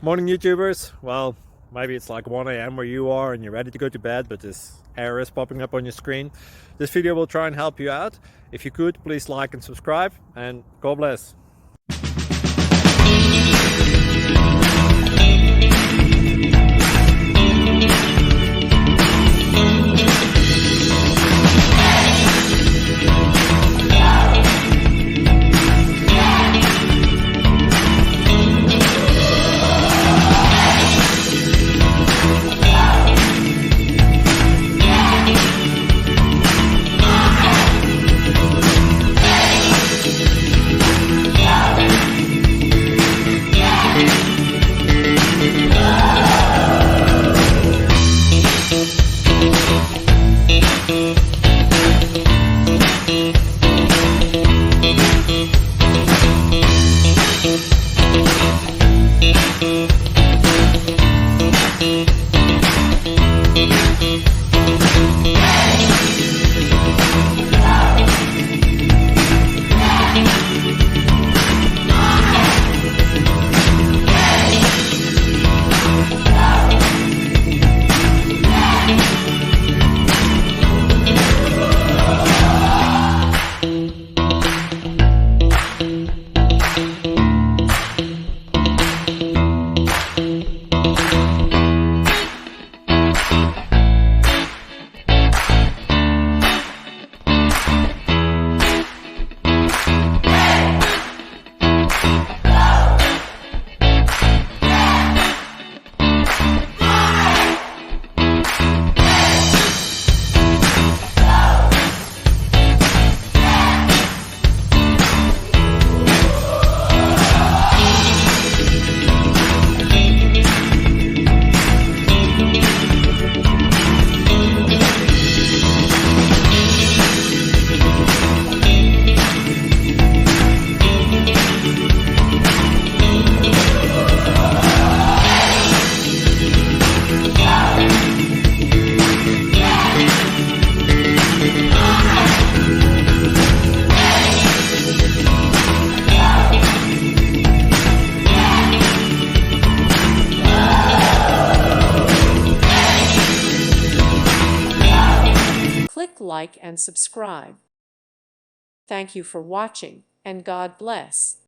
Morning YouTubers. Well, maybe it's like 1 a.m. where you are and you're ready to go to bed, but this error is popping up on your screen. This video will try and help you out. If you could, please like and subscribe, and God bless. Click like and subscribe. Thank you for watching, and God bless.